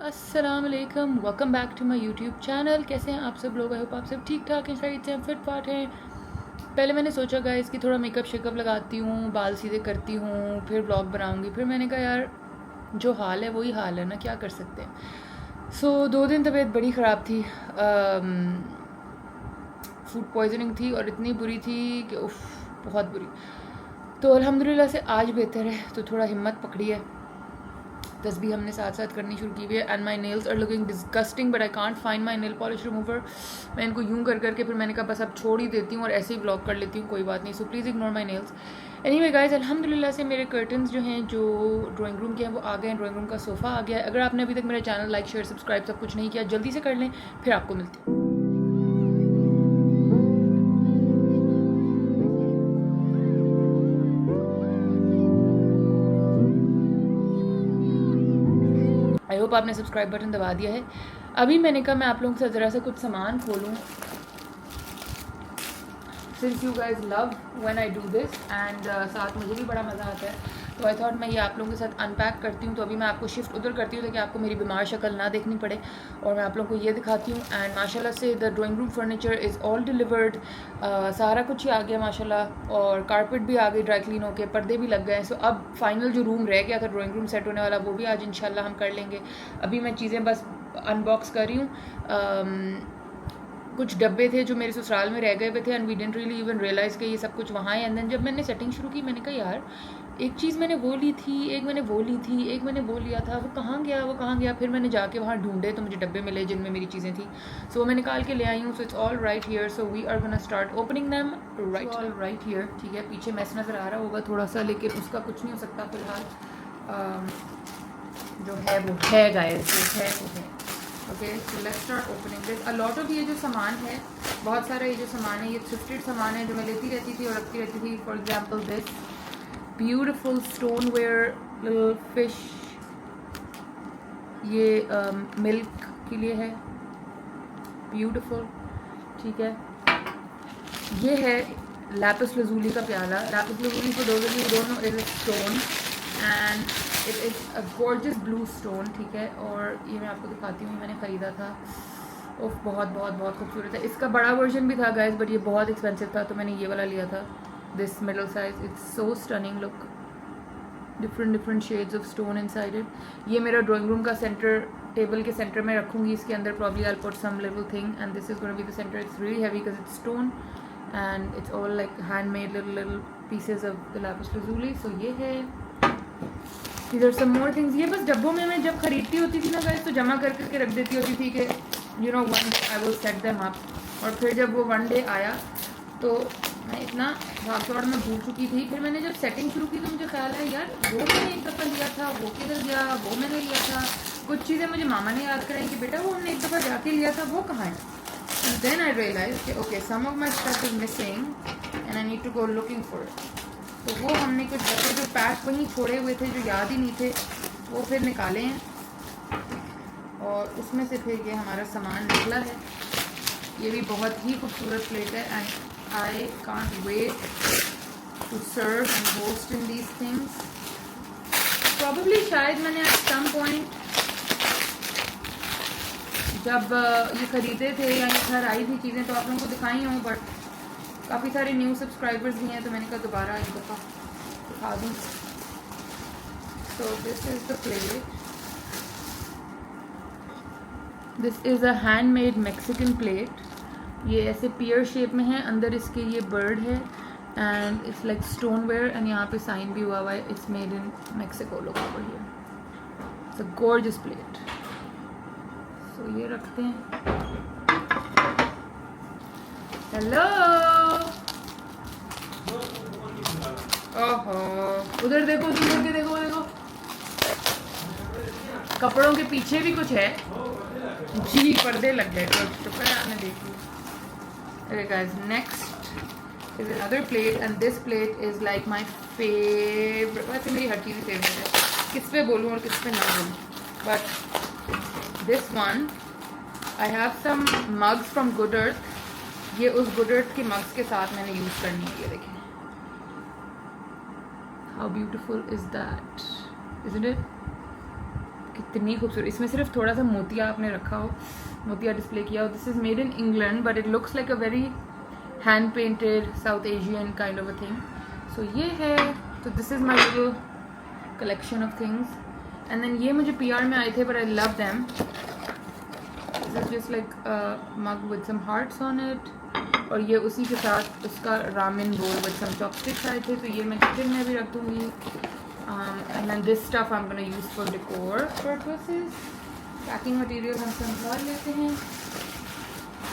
अस्सलाम वालेकुम, welcome back to my YouTube channel. कैसे हैं आप सब लोग? आई होप आप सब ठीक ठाक हैं, खैरियत से हैं, फिट फाट हैं। पहले मैंने सोचा गाइस कि थोड़ा मेकअप शेकअप लगाती हूँ, बाल सीधे करती हूँ, फिर ब्लॉग बनाऊँगी। फिर मैंने कहा यार जो हाल है वही हाल है ना, क्या कर सकते हैं। सो 2 दिन तबीयत बड़ी ख़राब थी, फूड पॉइजनिंग थी और इतनी बुरी थी कि उफ, बहुत बुरी। तो अल्हम्दुलिल्लाह से आज बेहतर है, तो थोड़ा हिम्मत पकड़ी है। तस्बीह हमने साथ साथ करनी शुरू की हुई है। And my nails are looking disgusting but I can't find my nail polish remover. मैं इनको यूं कर करके फिर मैंने कहा बस अब छोड़ ही देती हूँ और ऐसे ही ब्लॉग कर लेती हूँ, कोई बात नहीं। So please ignore my nails. Anyway guys, अल्हम्दुलिल्लाह से मेरे कर्टन्स जो हैं, जो ड्राइंग रूम के हैं, वो आ गए हैं। ड्राइंग रूम का सोफ़ा आ गया है। अगर आपने अभी तक मेरा चैनल लाइक शेयर सब्सक्राइब सब कुछ नहीं किया, जल्दी से कर लें, फिर आपको मिलती हूँ। आई होप आपने सब्सक्राइब बटन दबा दिया है। अभी मैंने कहा मैं आप लोगों से ज़रा सा कुछ सामान खोलूँ, since you guys love when I do this and साथ मुझे भी बड़ा मज़ा आता है, तो आई थॉट मैं ये आप लोगों के साथ अनपैक करती हूँ। तो अभी मैं आपको शिफ्ट उधर करती हूँ ताकि आपको मेरी बीमार शक्ल ना देखनी पड़े, और मैं आप लोगों को ये दिखाती हूँ। एंड माशाल्लाह से the drawing room furniture is all delivered, सारा कुछ ही आ गया माशाल्लाह। और कारपेट भी आ गई ड्राई क्लीन होके, पर्दे भी लग गए हैं। सो अब फाइनल जो रूम रह गया था ड्राइंग रूम सेट होने वाला, वो भी आज इंशाल्लाह हम कर लेंगे। अभी मैं चीज़ें बस अनबॉक्स कर रही हूँ। कुछ डब्बे थे जो मेरे ससुराल में रह गए हुए थे and we didn't really even realise कि ये सब कुछ वहाँ है। एंड देन जब मैंने सेटिंग शुरू की, मैंने कहा यार एक चीज़ मैंने वो ली थी, एक मैंने वो ली थी, एक मैंने वो लिया था, वो कहाँ गया, वो कहाँ गया। फिर मैंने जाके वहाँ ढूंढे तो मुझे डब्बे मिले जिनमें मेरी चीज़ें थी। सो मैं निकाल के ले आई हूँ। So it's all right here, so we are gonna start opening them right all right here. ठीक है, पीछे मैस नज़र आ रहा होगा थोड़ा सा, लेकिन उसका कुछ नहीं हो सकता फिलहाल। जो है वो है गाइस, जो है वो है। Okay, so let's start opening this. A lot of ये जो सामान है, बहुत सारा ये जो सामान है, ये थ्रिफ्टेड सामान है जो मैं लेती रहती थी और रखती रहती थी। For example this beautiful stone where little fish, ये मिल्क के लिए है, ब्यूटीफुल। ठीक है, ये है लैपिस लजूली का प्याला। Lapis lazuli for those of you who don't know is a stone and it is a gorgeous blue stone. ठीक है, और ये मैं आपको दिखाती हूँ, मैंने ख़रीदा था। उफ, बहुत बहुत बहुत खूबसूरत है। इसका बड़ा वर्जन भी था गाइस, बट ये बहुत एक्सपेंसिव था, तो मैंने ये वाला लिया था, this middle size. It's so stunning, look, different shades of stone inside it. ये मेरा ड्राइंग रूम का सेंटर टेबल के सेंटर में रखूँगी। इसके अंदर probably I put some little thing and this is gonna be the centre. It's really heavy because it's stone and it's all like handmade little pieces of the lapis lazuli. So ये है। These are some more things। ये बस डब्बों में मैं जब खरीदती होती थी ना गाइस, तो जमा कर करके रख देती होती थी कि you know one day I will set them up. और फिर जब वो वन डे आया तो मैं इतना भाग दौड़ में भूल चुकी थी। फिर मैंने जब सेटिंग शुरू की तो मुझे ख्याल है यार वो मैंने एक दफ़ा लिया था, वो किधर गया, वो मैंने लिया था। कुछ चीज़ें मुझे मामा ने याद कराई कि बेटा वो हमने एक दफ़ा जाके लिया था, वो कहाँ है। एंड देन आई रियलाइज कि okay, some of my stuff is missing and I need to go looking for it. तो वो हमने कुछ डब्बे जो पैक वहीं छोड़े हुए थे, जो याद ही नहीं थे, वो फिर निकाले हैं और उसमें से फिर ये हमारा सामान निकला है। ये भी बहुत ही खूबसूरत प्लेट है and I can't wait to serve and host in these things. Probably शायद मैंने एट सम पॉइंट जब ये ख़रीदे थे या ये घर आई थी चीज़ें तो आप लोगों को दिखाई हूँ, बट काफ़ी सारे न्यू सब्सक्राइबर्स भी हैं तो मैंने कहा दोबारा एक दफ़ा दिखा दूँ। सो this is the plate. This is a handmade Mexican plate. ये ऐसे पियर शेप में है, अंदर इसके ये बर्ड है and it's like stoneware and यहाँ पे साइन भी हुआ हुआ है, it's made in Mexico. Look over here, it's a gorgeous plate. So ये रखते हैं। हेलो, ओहो, उधर देखो, तुम करके देखो, देखो कपड़ों के पीछे भी कुछ है जी, पर्दे लग गए तो शुक्र है आपने देख लिया। Okay guys, next is another plate and this plate is like my favourite. वैसे मेरी हर चीज़ फेवरेट है, किस पे बोलूँ और किस पे ना बोलूँ, but this one I have some mugs from Good Earth. ये उस गुड अर्थ के मग्स के साथ मैंने यूज़ करनी है। ये देखें, how beautiful is that, isn't it? कितनी खूबसूरत, इसमें सिर्फ थोड़ा सा मोतिया आपने रखा हो, मोतिया डिस्प्ले किया हो. This is made in England but it looks like a very hand painted South Asian kind of a thing. So ये है. तो this is my little collection of things. And then ये मुझे PR में आए थे but I love them. This is just like mug with some hearts on it. और ये उसी के साथ उसका रामेन बोल विद सम चॉपस्टिक्स आए थे. तो ये मैं किचन में भी रख दूँगी. And then this stuff I'm going to use for decor purposes. Packing materials हम संभाल लेते हैं.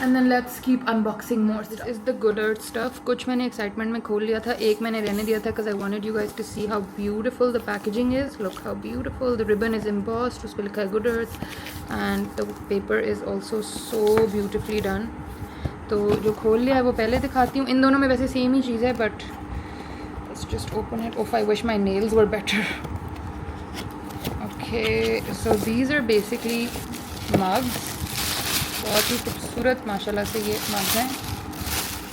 And then let's keep unboxing more stuff. This is the Good Earth stuff. कुछ मैंने excitement में खोल लिया था, एक मैंने रहने दिया था because I wanted you guys to see how beautiful the packaging is. Look how beautiful. The ribbon is embossed. उस पर लिखा है Good Earth. And the paper is also so beautifully done. तो जो खोल लिया है वो पहले दिखाती हूँ. इन दोनों में वैसे सेम ही चीज़ है but let's just open it. Oh, I wish my nails were better. Okay, so these are basically mugs. बहुत ही खूबसूरत माशाल्लाह से ये मग्स हैं.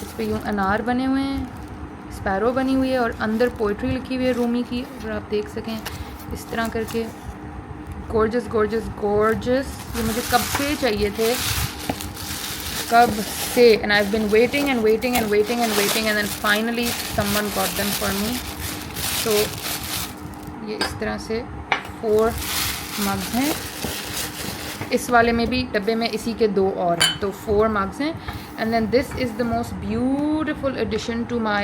इस पे यूँ अनार बने हुए हैं, स्पैरो बनी हुई है और अंदर पोइट्री लिखी हुई है रूमी की, अगर आप देख सकें इस तरह करके. Gorgeous gorgeous gorgeous. ये मुझे कब से चाहिए थे, कब से. and I've been waiting and waiting and waiting and waiting and then finally someone got them for me. so ये इस तरह से 4 मग्स हैं. इस वाले में भी डब्बे में इसी के 2 और हैं, तो 4 मग्स हैं. and then this is the most beautiful addition to my,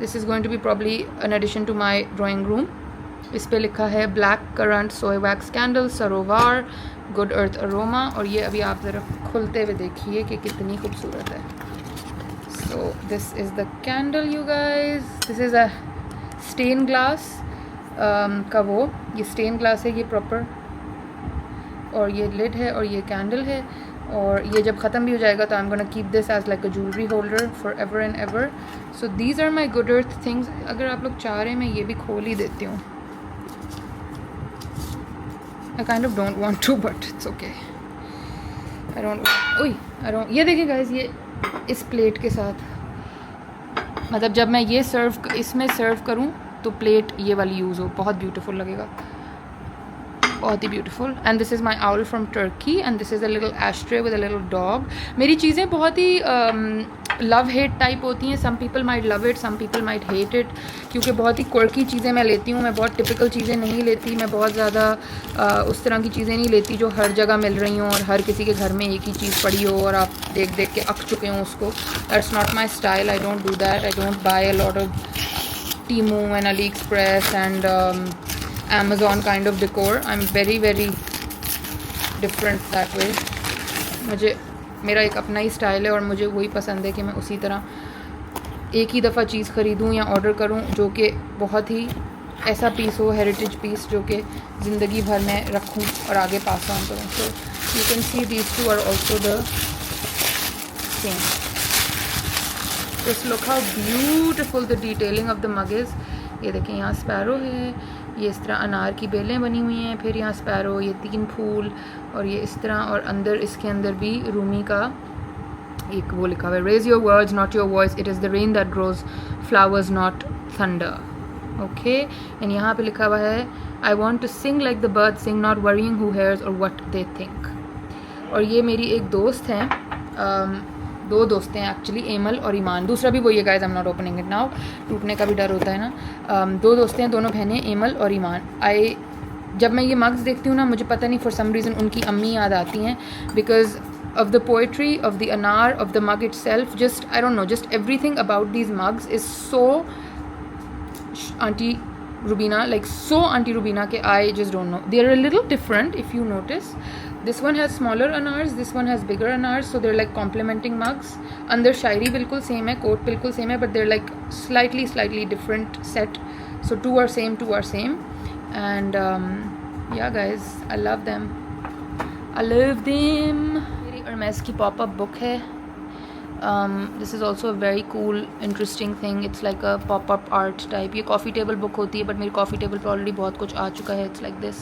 this is going to be probably an addition to my drawing room. इस पे लिखा है ब्लैक करंट सोय वैक्स कैंडल सरोवार गुड अर्थ अरोमा. और ये अभी आप ज़रा खुलते हुए देखिए कि कितनी खूबसूरत है. So this is the candle you guys. This is a stain glass का वो, ये स्टेन ग्लास है ये प्रॉपर, और ये लिड है और ये कैंडल है. और ये जब ख़त्म भी हो जाएगा तो I am gonna keep this as like a jewellery holder forever and ever. So these are my Good Earth things. अगर आप लोग चाह रहे हैं मैं ये भी खोल ही देती हूँ. I kind of don't want to but it's okay. I don't. ये देखिए guys, ये इस प्लेट के साथ, मतलब जब मैं ये इसमें सर्व करूँ तो प्लेट ये वाली यूज़ हो, बहुत ब्यूटीफुल लगेगा, बहुत ही beautiful. And this is my owl from Turkey and this is a little ashtray with a little dog. मेरी चीज़ें बहुत ही लव हेट टाइप होती हैं. Some people might love it, some people might hate it, क्योंकि बहुत ही quirky चीज़ें मैं लेती हूँ. मैं बहुत टिपिकल चीज़ें नहीं लेती. मैं बहुत ज़्यादा उस तरह की चीज़ें नहीं लेती जो हर जगह मिल रही हों और हर किसी के घर में एक ही चीज़ पड़ी हो और आप देख देख के अक चुके हों उसको. That's not my style. I don't do that. I don't buy a lot of Temu and AliExpress and Amazon kind of decor. I'm very very different that way. मुझे मेरा एक अपना ही स्टाइल है और मुझे वही पसंद है कि मैं उसी तरह एक ही दफ़ा चीज़ ख़रीदूँ या ऑर्डर करूँ जो कि बहुत ही ऐसा पीस हो, हेरिटेज पीस, जो कि ज़िंदगी भर में रखूँ और आगे पास ऑन करूँ. So you can see these two are also the same. Just look how beautiful the detailing of the mug is. ये देखें, यहाँ स्पैरो है, ये इस तरह अनार की बेलें बनी हुई हैं, फिर यहाँ स्पैरो, ये 3 फूल और ये इस तरह. और अंदर इसके अंदर भी रूमी का एक वो लिखा हुआ है, raise your words not your voice, it is the rain that grows flowers not thunder. Okay. And यहाँ पे लिखा हुआ है, I want to sing like the bird sing not worrying who hears और वट दे थिंक. और ये मेरी एक दोस्त हैं, 2 दोस्त हैं एक्चुअली, एमल और ईमान. दूसरा भी वही है guys, I am not opening it now, टूटने का भी डर होता है ना. 2 दोस्त हैं, दोनों बहनें, एमल और ईमान. जब मैं ये मग्स देखती हूँ ना, मुझे पता नहीं फॉर सम रीज़न उनकी अम्मी याद आती हैं, because of the poetry, of the anar, of the mug itself. Just I don't know, just everything about these mugs is so Auntie Rubina, like so Auntie Rubina ke I just don't know. They are a little different if you notice. This one has smaller anars, this one has bigger anars, so they're like complementing mugs. Andar shairi bilkul same hai, quote bilkul same hai, but they're like slightly different set. So 2 are same, 2 are same. And yeah guys, I love them. I love them. Hermes की pop-up book है. This is also a very cool interesting thing. It's like a pop-up art type. ये coffee table book होती है, but मेरी coffee table पर already बहुत कुछ आ चुका है. It's like this.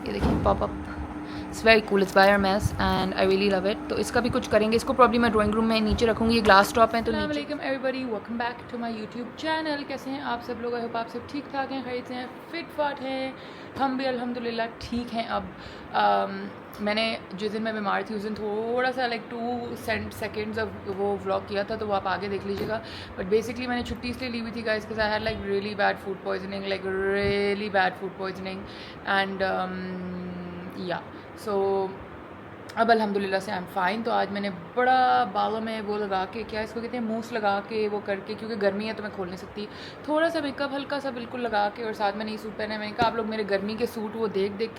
ये देखिए pop-up. It's very cool, it's by Hermes and I really love it. तो इसका भी कुछ करेंगे, इसको प्रॉब्लम मैं ड्राइंग रूम में नीचे रखूँगी, ये ग्लास टॉप है। तो अस्सलाम वालेकुम everybody, welcome back to my YouTube channel. कैसे हैं आप सब लोग? आई होप आप सब ठीक ठाक हैं, खैरियत से हैं, फिट फाट हैं। हम भी अल्हम्दुलिल्लाह ठीक हैं। अब मैंने जिस दिन मैं बीमार थी उस दिन थोड़ा सा लाइक 2 सेकेंड्स अब वो व्लॉग किया था, तो वो आप आगे देख लीजिएगा। बट बेसिकली मैंने छुट्टी इसलिए ली हुई थी guys because I had like really bad food poisoning, like really bad food poisoning and या सो अब अल्हम्दुलिल्लाह से आई एम फ़ाइन। तो आज मैंने बड़ा बालों में वो लगा के, क्या इसको कहते हैं, मूस लगा के वो करके, क्योंकि गर्मी है तो मैं खोल नहीं सकती, थोड़ा सा मेकअप हल्का सा बिल्कुल लगा के, और साथ में नई सूट पहने। मैंने कहा आप लोग मेरे गर्मी के सूट वो देख देख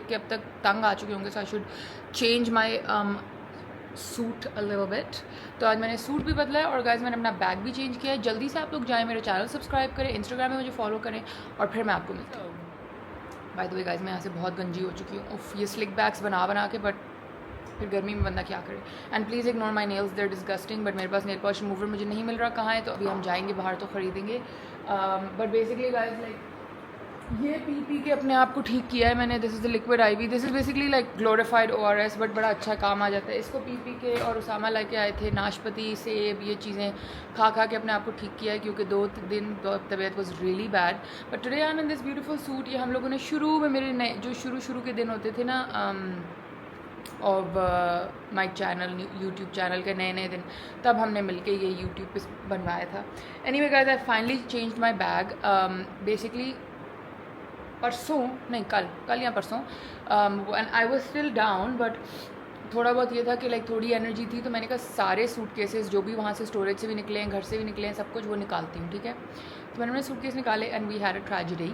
के अब तक तंग आ चुके होंगे, so I should change my suit a little bit. तो आज मैंने सूट भी बदला है और गाइस मैंने अपना बैग भी चेंज किया है। जल्दी से आप लोग जाएँ, मेरे चैनल सब्सक्राइब करें, इंस्टाग्राम में मुझे फॉलो करें, और फिर मैं आपको मिलती हूँ। बाय द वे गाइस मैं यहाँ से बहुत गंजी हो चुकी हूँ, ये स्लिक बैग्स बना के, बट फिर गर्मी में बंदा क्या करे। And please ignore my nails, they're disgusting, but मेरे पास नेल पॉलिश रिमूवर मुझे नहीं मिल रहा, कहाँ है, तो अभी हम जाएंगे बाहर तो ख़रीदेंगे। बट बेसिकली गाइस लाइक ये पी के अपने आप को ठीक किया है मैंने। This is the liquid IV, this is basically like glorified ORS, but बड़ा अच्छा काम आ जाता है। इसको पी के, और उसामा लेके आए थे नाशपति, सेब, ये चीज़ें खा के अपने आप को ठीक किया है, क्योंकि 2 दिन तबीयत was really bad. But today I am in this beautiful suit. ये हम लोगों ने शुरू में, मेरे नए जो शुरू के दिन होते थे ना of my channel, YouTube channel के नए दिन, तब हमने मिलके ये यूट्यूब पे बनवाया था। Anyway guys I finally changed my bag. Basically परसों नहीं कल या परसों, and I was still down, but थोड़ा बहुत ये था कि लाइक थोड़ी एनर्जी थी, तो मैंने कहा सारे सूटकेसेस जो भी वहाँ से स्टोरेज से भी निकले हैं, घर से भी निकले हैं, सब कुछ वो निकालती हूँ, ठीक है। तो मैंने सूटकेस निकाले and we had a tragedy.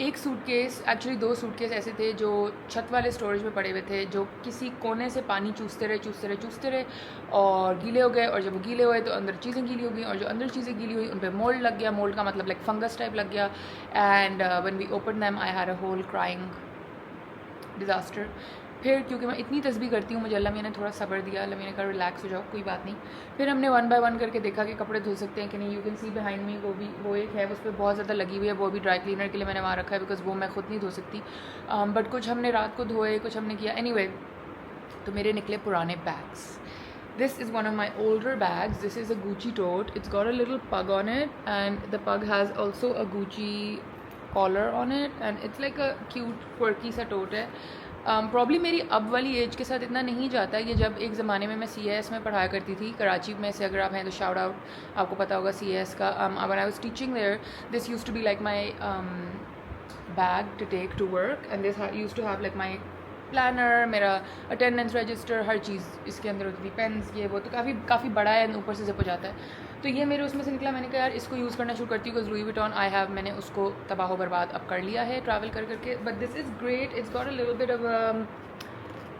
एक सूटकेस, एक्चुअली 2 सूटकेस ऐसे थे जो छत वाले स्टोरेज में पड़े हुए थे, जो किसी कोने से पानी चूसते रहे और गीले हो गए, और जब वो गीले हुए तो अंदर चीज़ें गीली हो गई, और जो अंदर चीज़ें गीली हुई उन पर मोल्ड लग गया। मोल्ड का मतलब लाइक फंगस टाइप लग गया। And when we open them I had a whole crying disaster. फिर क्योंकि मैं इतनी तस्बीह करती हूँ, मुझे अल्लाह मियाँ ने थोड़ा सब्र दिया, अल्लाह मियाँ ने कहा रिलैक्स हो जाओ, कोई बात नहीं। फिर हमने 1 बाय 1 करके देखा कि कपड़े धो सकते हैं कि नहीं। You can see behind me, वो एक है, उस पर बहुत ज़्यादा लगी हुई है, वो भी ड्राई क्लीनर के लिए मैंने वहाँ रखा है, बिकॉज वो मैं खुद नहीं धो सकती। बट कुछ हमने रात को धोए, कुछ हमने किया। एनीवे, तो मेरे निकले पुराने bags. This is one of my older bags. This is a Gucci tote. It's got a little pug on it, and the pug has also a Gucci collar on it, and it's like a cute quirky सा tote है। Probably मेरी अब वाली as के साथ इतना नहीं जाता है। ये जब एक ज़माने में मैं CAS में पढ़ाया करती थी कराची में से, अगर आप हैं तो शाउट आउट, आपको पता होगा CAS का। when I was teaching there, this used to be like my bag to take to work, and this used to have like my planner, मेरा अटेंडेंस रजिस्टर, हर चीज़ इसके अंदर होती थी, पेन्स, ये वो, तो काफ़ी बड़ा है, ऊपर से जिप हो जाता है। तो ये मेरे उसमें से निकला। मैंने कहा यार इसको यूज़ करना शुरू करती हूँ, because Louis Vuitton I have, मैंने उसको तबाह बर्बाद अब कर लिया है ट्रैवल करके। But this is great, it's got a little bit of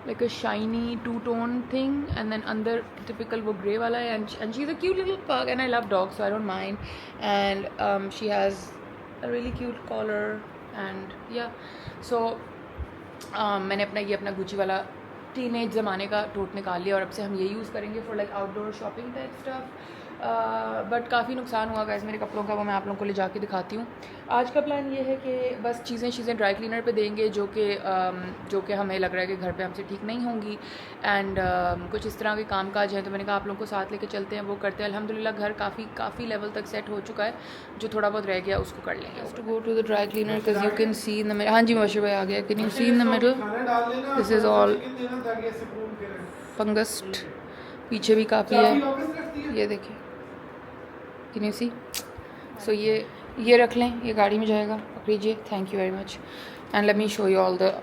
like a shiny 2-tone thing, and then under typical वो grey वाला है, and she's a cute little pug, and I love dogs so I don't mind, and she has a really cute collar, and yeah, so मैंने अपना Gucci वाला teenage ज़माने का टोट निकाल लिया, और अब से हम ये यूज़ करेंगे for like outdoor shopping type stuff. But काफ़ी नुकसान हुआ गाइस मेरे कपड़ों का, वो मैं आप लोगों को ले जाके दिखाती हूँ। आज का प्लान ये है कि बस चीज़ें ड्राई क्लीनर पे देंगे, जो कि हमें लग रहा है कि घर पे हमसे ठीक नहीं होंगी, एंड कुछ इस तरह के काम काज हैं। तो मैंने कहा आप लोगों को साथ लेके चलते हैं, वो करते हैं। अल्हम्दुलिल्लाह घर काफ़ी लेवल तक सेट हो चुका है, जो थोड़ा बहुत रह गया उसको कर लेंगे। To go to the dry cleaner because you can see in the middle. हाँ जी मुबशर भाई आ गया। Can you see in the middle, this is all fungused, पीछे भी काफ़ी है, ये देखिए, कैन यू सी। सो ये रख लें, ये गाड़ी में जाएगा, पकड़िए, thank you very much. And let me show you all what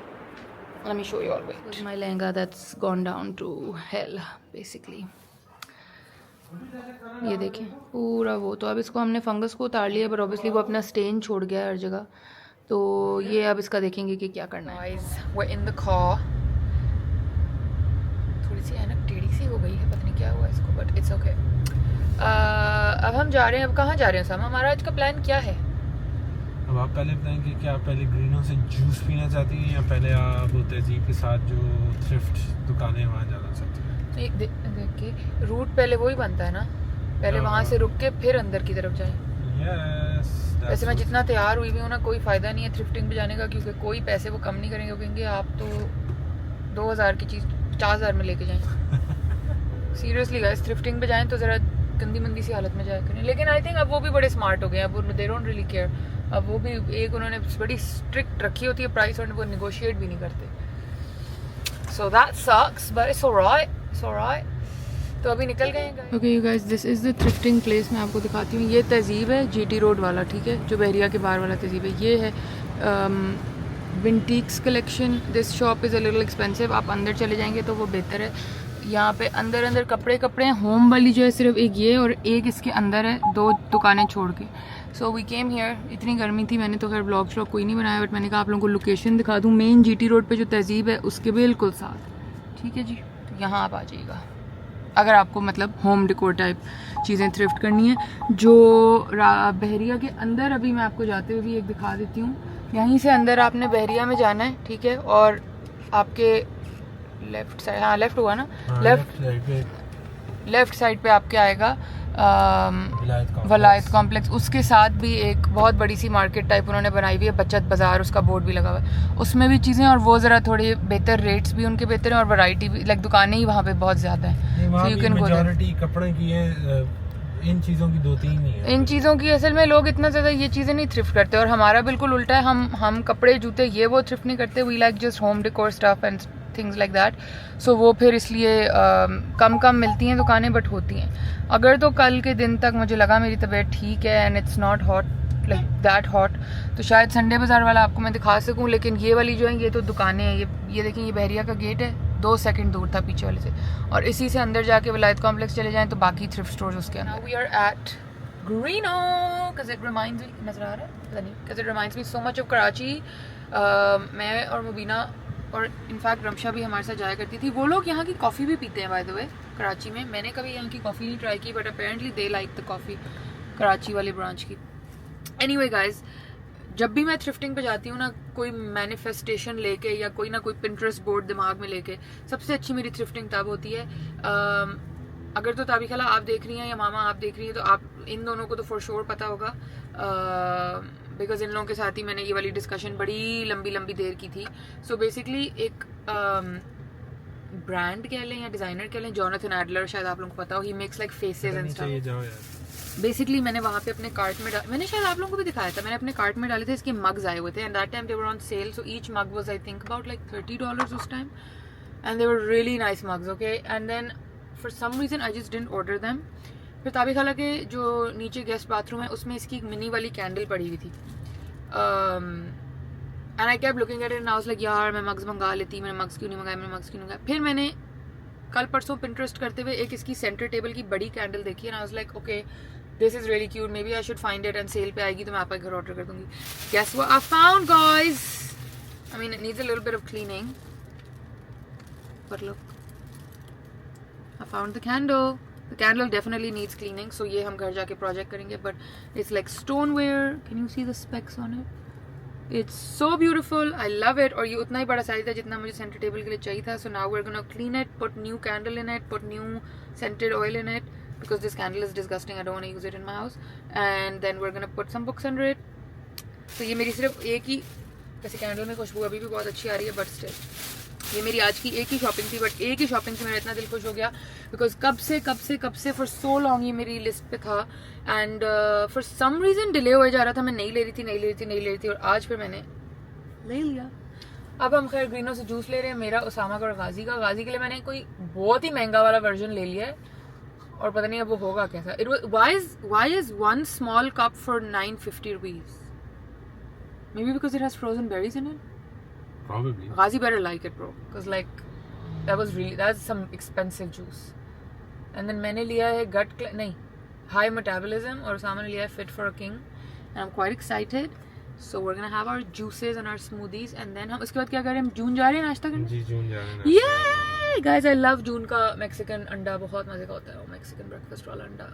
my lehenga that's gone down to hell basically. ये देखें पूरा वो, तो अब इसको हमने फंगस को उतार लिया, पर ऑब्वियसली वो अपना स्टेन छोड़ गया हर जगह। तो ये अब इसका देखेंगे कि क्या करना है। वो इन द कार, थोड़ी सी ऐनक टेढ़ी सी हो गई है, पता नहीं क्या हुआ इसको, बट इट्स ओके। अब हम जा रहे हैं। अब कहाँ जा रहे हैं सामा? हमारा आज का प्लान क्या है? अब आप पहले बताएं कि क्या आप पहले ग्रीनों से जूस पीना चाहती हैं, या पहले आप तहजीब के साथ जो थ्रिफ्ट दुकानें हैं वहाँ जाना चाहती हैं? देख के रूट पहले वही बनता है ना, पहले वहाँ से रुक के फिर अंदर की तरफ जाएं। वैसे मैं जितना तैयार हुई भी हूँ ना, कोई फ़ायदा नहीं है थ्रिफ्टिंग पे जाने का, क्योंकि कोई पैसे वो कम नहीं करेंगे। वो कहेंगे आप तो 2000 की चीज़ 50,000 में लेके जाएं। सीरियसली गाइस, थ्रिफ्टिंग पे जाएं तो ज़रा गंदी मंदी सी हालत में जाया करें। लेकिन आई थिंक अब वो भी बड़े स्मार्ट हो गए हैं, अब वो दे डोंट रियली केयर। अब वो भी एक उन्होंने बड़ी स्ट्रिक्ट रखी होती है प्राइस, और वो निगोशिएट भी नहीं करते। So that sucks but it's alright, it's alright. तो अभी निकल गए हैं। Okay you guys, this is the thrifting place. मैं आपको दिखाती हूँ। ये तहजीब है जीटी रोड वाला, ठीक है, जो बहरिया के बाहर वाला तहजीब है। ये है Vintiques collection. This shop is a little expensive. आप अंदर चले जाएंगे तो वो बेहतर है। यहाँ पे अंदर अंदर कपड़े हैं। होम वाली जो है सिर्फ एक ये और एक इसके अंदर है, 2 दुकानें छोड़ के। So we came here. इतनी गर्मी थी, मैंने तो खैर ब्लॉग श्लॉग कोई नहीं बनाया, बट मैंने कहा आप लोगों को लोकेशन दिखा दूँ। मेन जीटी रोड पे जो तहजीब है उसके बिल्कुल साथ, ठीक है जी। तो यहाँ आप आ जाइएगा अगर आपको मतलब होम डेकोर टाइप चीज़ें थ्रिफ्ट करनी है। जो बहरिया के अंदर, अभी मैं आपको जाते हुए भी एक दिखा देती हूँ। यहीं से अंदर आपने बहरिया में जाना है, ठीक है, और आपके लेफ्ट साइड, हाँ लेफ्ट हुआ ना, लेफ्ट साइड पे आपके आएगा वलायत कॉम्प्लेक्स। उसके साथ भी एक बहुत बड़ी सी मार्केट टाइप उन्होंने बनाई हुई है, बचत बाज़ार, उसका बोर्ड भी लगा हुआ है। उसमें भी चीज़ें, और वो ज़रा थोड़े बेहतर रेट्स भी उनके बेहतर हैं, और वैरायटी भी, लाइक दुकानें ही वहाँ पे बहुत ज़्यादा हैं। वहाँ भी मेजॉरिटी कपड़े की है, इन चीज़ों की 2-3 ही है। इन चीज़ों की असल में लोग इतना ज़्यादा ये चीज़ें नहीं थ्रिफ्ट करते, और हमारा बिल्कुल उल्टा है। हम कपड़े जूते ये वो थ्रिफ्ट नहीं करते। We like just home decor stuff and things like that. So वो फिर इसलिए कम मिलती हैं दुकानें, बट होती हैं। अगर तो कल के दिन तक मुझे लगा मेरी तबीयत ठीक है and it's not hot like that hot, तो शायद संडे बाज़ार वाला आपको मैं दिखा सकूं। लेकिन ये वाली जो है, ये तो दुकानें हैं। ये देखें, ये बहरिया का गेट है, 2 सेकंड दूर था पीछे वाले से, और इसी से अंदर जाके वलायत कॉम्प्लेक्स चले जाएं तो बाकी थ्रिफ्ट स्टोर्स उसके अंदर। We are at Greeno because it reminds me, नजर आ रहा है पता नहीं, because it reminds me so much of Karachi. मैं और मुबीना और इनफैक्ट रमशा भी हमारे साथ जाया करती थी। वो लोग यहाँ की कॉफ़ी भी पीते हैं बाय द वे कराची में। मैंने कभी यहाँ की कॉफ़ी नहीं ट्राई की, but apparently they like the coffee Karachi वाली ब्रांच की। एनीवे गाइज, जब भी मैं थ्रिफ्टिंग पे जाती हूँ ना, कोई मैनिफेस्टेशन लेके या कोई ना कोई पिंटरेस्ट बोर्ड दिमाग में लेके, सबसे अच्छी मेरी थ्रिफ्टिंग तब होती है अगर तो ताबी खाला आप देख रही हैं या मामा आप देख रही हैं, तो आप इन दोनों को तो फॉर श्योर पता होगा, बिकॉज इन लोगों के साथ ही मैंने ये वाली डिस्कशन बड़ी लंबी देर की थी। सो बेसिकली एक ब्रांड कह लें या डिज़ाइनर कह लें, जोनाथन एडलर, शायद आप लोगों को पता हो, he makes like faces and stuff. Basically मैंने वहाँ पे अपने कार्ट में मैंने शायद आप लोगों को भी दिखाया था, मैंने अपने कार्ट में डाले थे, इसके मग्स आए हुए थे and that time they were on sale. So each mug was I think about like $30 उस time, and they were really nice mugs, okay. And then for some reason I just didn't order them. फिर ताबी खाला के जो नीचे guest bathroom है उसमें इसकी एक मिनी वाली कैंडल पड़ी हुई थी, and I kept looking at it and I was like यार मैं मग्स मंगा लेती, मैंने मग्स क्यों नहीं मंगाया। फिर मैंने कल परसों पिंटरेस्ट करते हुए एक इसकी सेंटर टेबल की बड़ी कैंडल देखी and I was like okay this is really cute, maybe I should find it, and sale पे आएगी तो मैं आपका घर ऑर्डर कर दूंगी। Guess what I found guys, I mean it needs a little bit of cleaning, but look I found the candle. The candle definitely needs cleaning, so ये हम घर जाके प्रोजेक्ट करेंगे, but it's like stoneware. Can you see the specs on it? It's so beautiful. I love it. और ये उतना ही बड़ा size था जितना मुझे सेंटर टेबल के लिए चाहिए था. So now we're gonna clean it, put new candle in it, put new scented oil in it because this candle is disgusting. I don't want to use it in my house. And then we're gonna put some books under it. So ये मेरी सिर्फ एक ही, वैसे candle में खुशबू अभी भी बहुत अच्छी आ रही है, but still ये मेरी आज की एक ही शॉपिंग थी, बट एक ही शॉपिंग से मेरा इतना दिल खुश हो गया बिकॉज कब से फॉर सो लॉन्ग ये मेरी लिस्ट पे था and for some reason delay हो जा रहा था. मैं नहीं ले रही थी और आज फिर मैंने ले लिया. अब हम खैर ग्रीनो से जूस ले रहे हैं, मेरा, उसामा का और गाजी का. गाजी के लिए मैंने कोई बहुत ही महंगा वाला वर्जन ले लिया है और पता नहीं अब वो होगा कैसा. Why is one small cup for 950 rupees? Maybe because it has frozen berries in it? Probably. Ghazi better like it, bro, because like that's some expensive juice. And then मैंने लिया है नहीं high metabolism और सामने लिया है fit for a king, and I'm quite excited. So we're gonna have our juices and our smoothies, and then हम उसके बाद क्या कर रहे हैं? हम जून जा रहे हैं नाश्ता करने. जी जून जा रहे हैं. Yay guys, I love जून का Mexican अंडा, बहुत मजे का होता है वो Mexican breakfast वाला अंडा.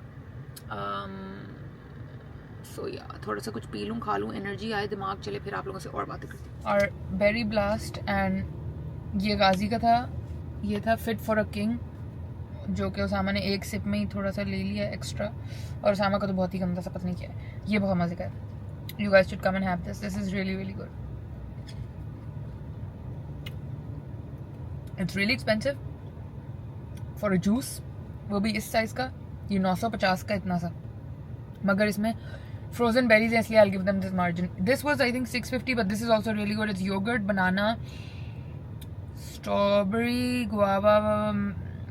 सो या थोड़ा सा कुछ पी लूँ, खा लूँ, एनर्जी आए, दिमाग चले, फिर आप लोगों से और बातें करती हूँ. और बेरी ब्लास्ट एंड ये गाजी का था, ये था फिट फॉर अ किंग, जो कि उसामा ने एक सिप में ही थोड़ा सा ले लिया एक्स्ट्रा, और उसामा का तो बहुत ही कम था, सब पता नहीं क्या है. ये बहुत मजे का है. You guys should come and have this is really really good. It's really expensive for a juice, वो भी इस साइज़ का। ये 950 का इतना सा, मगर इसमें फ्रोजन बेरीज है, इसलिए I give them this margin. This was I think 650, but this is also really good. It's yogurt, banana, strawberry, guava,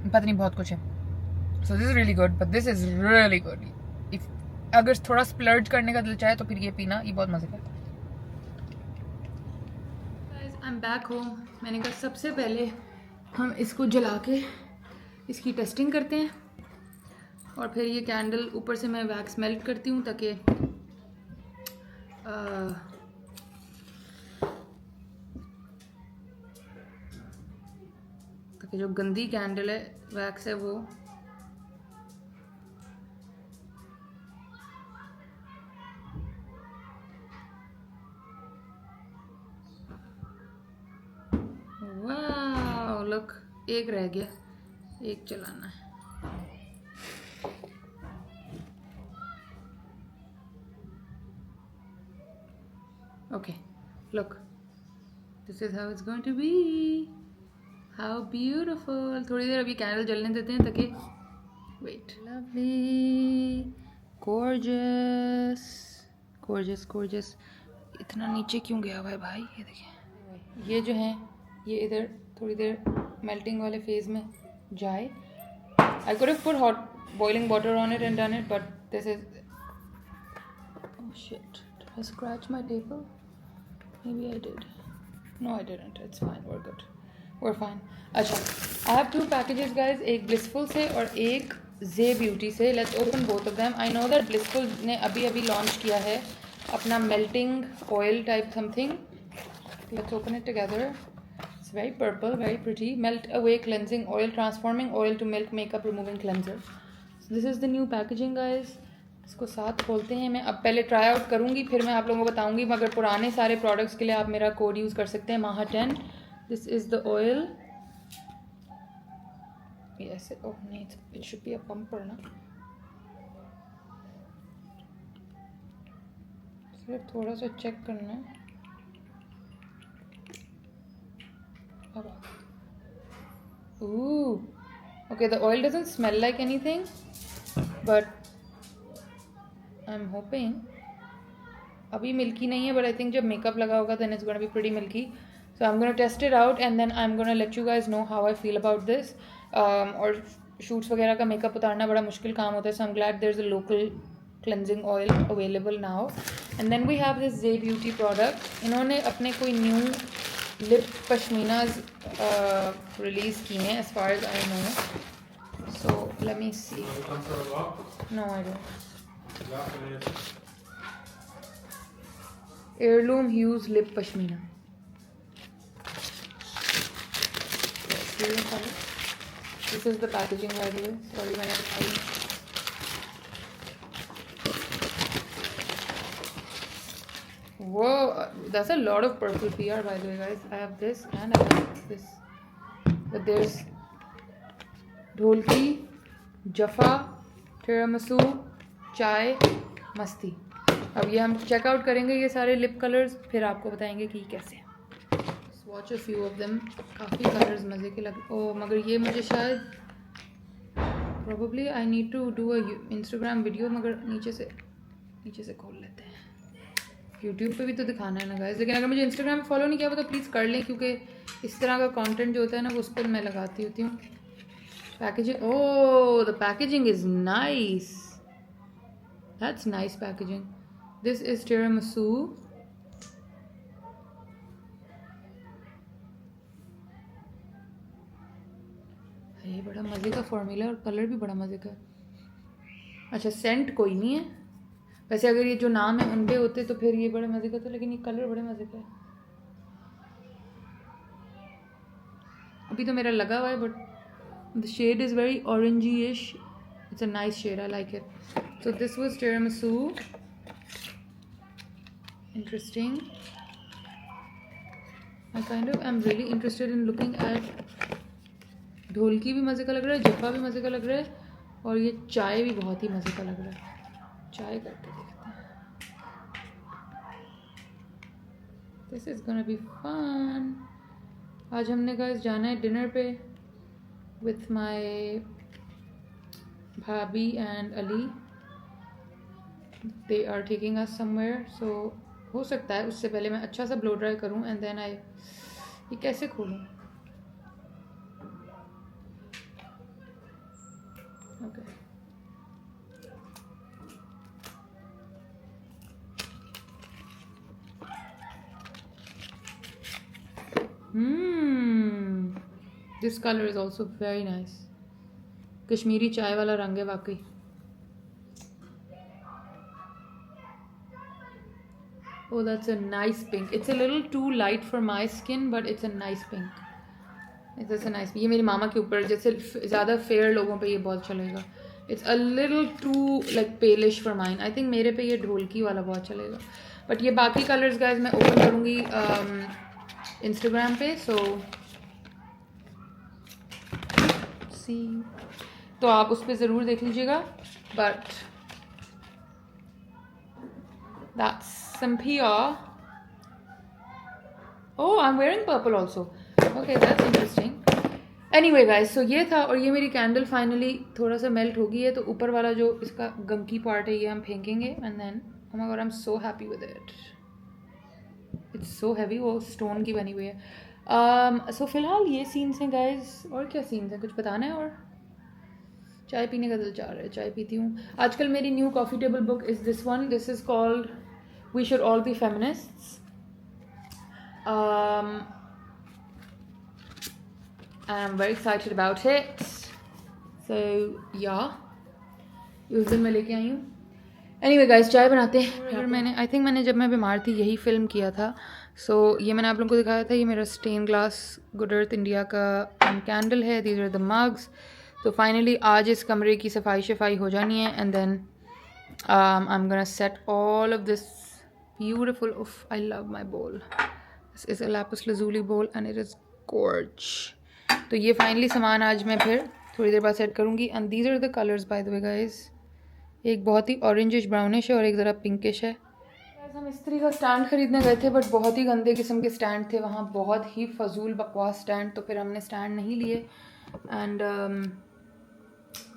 पता नहीं बहुत कुछ है। So this is really good, but this is really good. If अगर थोड़ा splurge करने का दिल चाहे तो फिर ये पीना, ये बहुत मजे का है। I am back home. मैंने कहा सबसे पहले हम इसको जला के इसकी टेस्टिंग करते हैं, और फिर ये कैंडल ऊपर से मैं वैक्स मेल्ट करती हूँ ताकि जो गंदी कैंडल है, वैक्स है, वो वाह लुक, एक रह गया, एक चलाना है। Okay, look, this is how it's going to be. How beautiful. थोड़ी देर अभी कैंडल जलने देते हैं ताकि wait. Lovely, gorgeous, gorgeous, gorgeous. इतना नीचे क्यों गया हुआ है भाई? ये देखिए, ये जो है ये इधर थोड़ी देर मेल्टिंग वाले फेज में जाए। I could have put hot boiling water on it and done it, but this is, oh shit, did I scratch my table? Maybe I did. No, I didn't. It's fine. We're good. We're fine. अच्छा, I have two packages, guys. एक Blissful से और एक Zay Beauty से. Let's open both of them. I know that Blissful ने अभी launch किया है अपना melting oil type something. Let's open it together. It's very purple, very pretty. Melt away cleansing oil, transforming oil to milk makeup removing cleanser. So this is the new packaging, guys. इसको साथ खोलते हैं। मैं अब पहले try out करूँगी, फिर मैं आप लोगों को बताऊँगी। मगर पुराने सारे प्रोडक्ट्स के लिए आप मेरा कोड यूज़ कर सकते हैं, माहा 10। This is the oil. Yes, oh नहीं, it should be a pumper ना। सिर्फ थोड़ा सा चेक करना है। Okay, the oil doesn't smell like anything, but I'm hoping अभी मिल्की नहीं है, but I think जब मेकअप लगा होगा then it's gonna be pretty milky. So I'm gonna test it out and then I'm gonna let you guys know how I feel about this. और shoots वगैरह का makeup उतारना बड़ा मुश्किल काम होता है, so I'm glad there's a local cleansing oil available now. And then we have this Zay Beauty product. इन्होंने अपने कोई new lip pashminas release किए हैं as far as I know. So let me see. No, I don't. Heirloom Hues Lip Pashmina. This is the packaging, by the way. Sorry, मैंने बताई। Whoa, that's a lot of purple PR, by the way, guys. I have this and I have this. But there's dholki, जफा, tiramisu, चाय, मस्ती। अब ये हम checkout करेंगे ये सारे लिप कलर्स, फिर आपको बताएंगे कि कैसे हैं। Watch a few of them. काफ़ी कलर्स मज़े के लग, ओ मगर ये मुझे शायद probably I need to do a Instagram video, मगर नीचे से खोल लेते हैं। यूट्यूब पे भी तो दिखाना है ना गाइस, लेकिन अगर मुझे इंस्टाग्राम पे फॉलो नहीं किया तो प्लीज़ कर लें, क्योंकि इस तरह का कंटेंट जो होता है ना वो उस पर मैं लगाती होती हूँ। Packaging, oh the packaging is nice. That's nice packaging. This is tiramisu. ये बड़ा मज़े का फॉर्मूला और कलर भी बड़ा मज़े का है। अच्छा, सेंट कोई नहीं है वैसे, अगर ये जो नाम है उन पे होते तो फिर ये बड़े मज़े का था, लेकिन ये कलर बड़े मज़े का है। अभी तो मेरा लगा हुआ है, but the shade is very orangey-ish. It's a nice shade. I like it. So this was tiramisu. Interesting. I kind of am really interested in looking at ढोलकी भी मज़े का लग रहा है, जफ़ा भी मज़े का लग रहा है, और ये चाय भी बहुत ही मज़े का लग रहा है। चाय करके देखते हैं। This is gonna be fun. आज हमने गाइस जाना है डिनर पे with my bhabhi and Ali. They are taking us somewhere, so हो सकता है उससे पहले मैं अच्छा सा ब्लो ड्राई करूं एंड देन आई. ये कैसे खोलूं? Okay. This colour is also very nice. Kashmiri चाय वाला रंग है वाकई. Oh, that's a nice pink. It's a little too light for my skin, but it's a nice pink. It's a nice. ये मेरी मामा के ऊपर जैसे ज़्यादा फेयर लोगों पे ये बहुत चलेगा. It's a little too like palish for mine. I think मेरे पे ये ढोलकी वाला बहुत चलेगा. But ये बाकी colors guys मैं open करूँगी Instagram पे. So see. तो आप उस पर ज़रूर देख लीजिएगा. But that's Sampia. Oh, I'm wearing purple also. Okay, that's interesting. Anyway guys, so ये था. और ये मेरी कैंडल फाइनली थोड़ा सा मेल्ट हो गई है. तो ऊपर वाला जो इसका गंकी पार्ट है ये हम फेंकेंगे. And then oh my god, I'm so happy with it. It's so heavy. वो स्टोन की बनी हुई है. So फिलहाल ये सीन्स हैं guys. और क्या सीन्स हैं? कुछ बताना है? और चाय पीने का दिल चाह रहा है. चाय पीती हूँ. आजकल मेरी new coffee table book is this one. This is called We Should All Be Feminists. And I'm very excited about it. So yeah, उस दिन मैं लेके आई हूँ. Anyway guys, चाय बनाते हैं. फिर मैंने I think मैंने जब मैं बीमार थी यही फिल्म किया था. So ये मैंने आप लोगों को दिखाया था. ये मेरा स्टेन ग्लास गुड अर्थ इंडिया का कैंडल है. These are the mugs. तो फाइनली आज इस कमरे की सफाई हो जानी है. And then I'm gonna set all of this beautiful. Oof, I love my bowl. This is a lapis lazuli bowl and it is gorge. तो ये फाइनली सामान आज मैं फिर थोड़ी देर बाद सेट करूँगी. And these are the colours by the way guys. एक बहुत ही ऑरेंजिश ब्राउनिश है और एक ज़रा पिंकिश है. हम इस्त्री का स्टैंड खरीदने गए थे बट बहुत ही गंदे किस्म के स्टैंड थे वहाँ. बहुत ही फजूल बकवास स्टैंड. तो फिर हमने स्टैंड नहीं लिए. एंड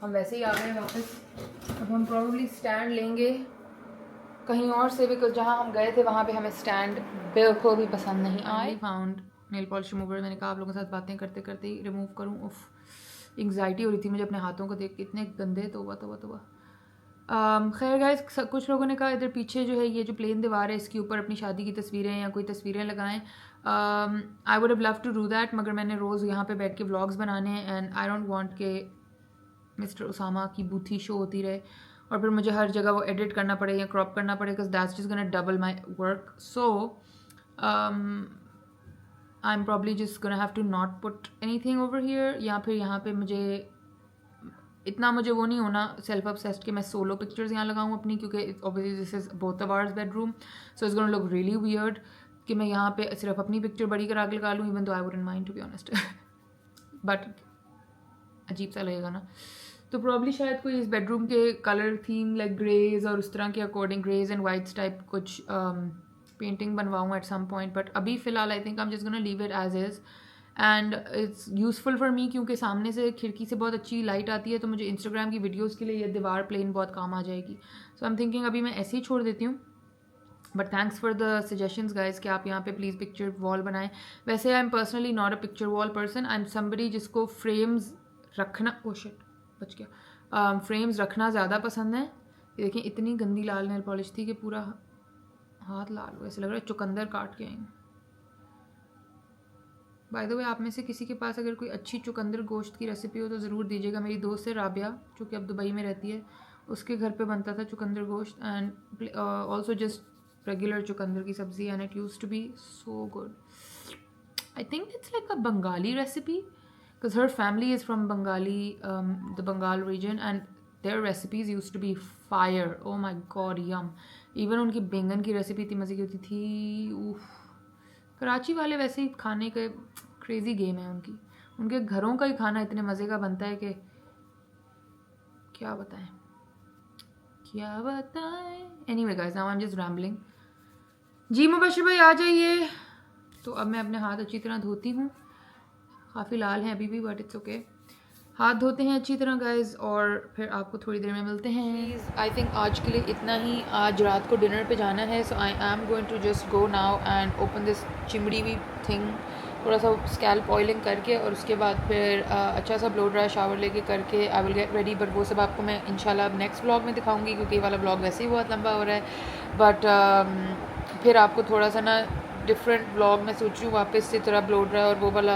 हम वैसे ही आ गए वापस. अब हम प्रॉब्ली स्टैंड लेंगे कहीं और से भी. कुछ जहाँ हम गए थे वहाँ पे हमें स्टैंड बिल्कुल भी पसंद नहीं आए. Found nail polish remover. मैंने कहा आप लोगों के साथ बातें करते करते ही रिमूव करूँ. उफ, एंग्जाइटी हो रही थी मुझे अपने हाथों को देख के. इतने गंदे. तोबा. खैर गाइस, कुछ लोगों ने कहा इधर पीछे जो है ये जो प्लेन दीवार है इसके ऊपर अपनी शादी की तस्वीरें या कोई तस्वीरें लगाएं. I would have love to do that, मगर मैंने रोज़ यहाँ पे बैठ के व्लॉग्स बनाने हैं. एंड आई डोंट वांट के मिस्टर उसामा की बूथी शो होती रहे और फिर मुझे हर जगह वो एडिट करना पड़े या क्रॉप करना पड़े. Because that's just gonna double my work. So I am probably just gonna have to not put anything over here. या फिर यहाँ पे मुझे इतना मुझे वो नहीं होना सेल्फ ऑब्सेस्ड कि मैं सोलो पिक्चर्स यहाँ लगाऊँ अपनी. क्योंकि obviously this is both of hours bedroom. So it's gonna look really weird कि मैं यहाँ पे सिर्फ अपनी पिक्चर बड़ी करा के लगा लूँ. Even though I wouldn't mind to be honest. But अजीब सा लगेगा ना. तो प्रॉब्ली शायद कोई इस बेडरूम के कलर थीम लाइक ग्रेज और उस तरह के according greys and whites type कुछ पेंटिंग बनवाऊँ एट सम पॉइंट. बट अभी फ़िलहाल I think I am just gonna leave it as is. And it's useful for me क्योंकि सामने से खिड़की से बहुत अच्छी लाइट आती है. तो मुझे इंस्टाग्राम की वीडियोज़ के लिए ये दीवार प्लेन बहुत काम आ जाएगी. सो आई एम थिंकिंग अभी मैं ऐसे ही छोड़ देती हूँ. But thanks for the suggestions guys कि आप यहाँ पे प्लीज़ पिक्चर वॉल बनाएं. वैसे I am personally not a picture wall person. I am somebody जिसको फ्रेम्स रखना बच गया फ्रेम्स रखना ज़्यादा पसंद है. ये देखिए इतनी गंदी लाल नेल पॉलिश थी कि पूरा हाथ लाल हुआ. ऐसे लग रहा है चुकंदर काट के आएंगे. बाय द वे आप में से किसी के पास अगर कोई अच्छी चुकंदर गोश्त की रेसिपी हो तो ज़रूर दीजिएगा. मेरी दोस्त है राबिया जो कि अब दुबई में रहती है. उसके घर पे बनता था चुकंदर गोश्त एंड ऑल्सो जस्ट रेगुलर चुकंदर की सब्ज़ी. And it used to be so good. I think it's like a Bengali recipe because her family is from the Bengal region and their recipes used to be fire. Oh my god, yum. Even उनकी बैंगन की recipe इतनी मज़े की होती थी. उफ, कराची वाले वैसे ही खाने के क्रेजी गेम है उनकी. उनके घरों का ही खाना इतने मज़े का बनता है कि क्या बताएं. Anyway guys, now I'm just rambling. जी मुबशिर भाई आ जाइए. तो अब मैं अपने हाथ अच्छी तरह धोती हूँ काफ़ी लाल हैं अभी भी, बट इट्स ओके। हाथ धोते हैं अच्छी तरह गाइस और फिर आपको थोड़ी देर में मिलते हैं। आई थिंक आज के लिए इतना ही। आज रात को डिनर पे जाना है, so I am going to just go now and open this चिमड़ी हुई थिंग, थोड़ा सा स्कैल्प ऑयलिंग करके और उसके बाद फिर अच्छा सा ब्लो ड्राई शावर लेके करके I will get ready. But वो सब आपको मैं इंशाल्लाह नेक्स्ट व्लॉग में दिखाऊंगी, क्योंकि ये वाला व्लॉग वैसे ही बहुत लंबा हो रहा है। बट फिर आपको थोड़ा सा ना डिफरेंट ब्लॉग मैं सोच रही हूँ वापस से थोड़ा ब्लो ड्राई और वो वाला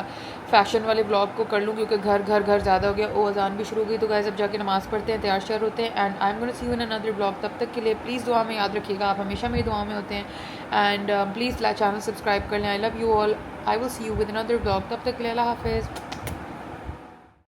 फ़ैशन वाले ब्लॉग को कर लूँ, क्योंकि घर ज़्यादा हो गया। वो अजान भी शुरू हो गई, तो गाइस अब जाके नमाज़ पढ़ते हैं, तैयार श्यार होते हैं। And I am gonna see you in another blog. तब तक के लिए प्लीज़ दुआ में याद रखिएगा, आप हमेशा मेरी दुआ में होते हैं। एंड प्लीज़ चैनल सब्सक्राइब कर लें। I love you all. I will see you with another blog. तब तक के लिए अल्लाह हाफ़िज़।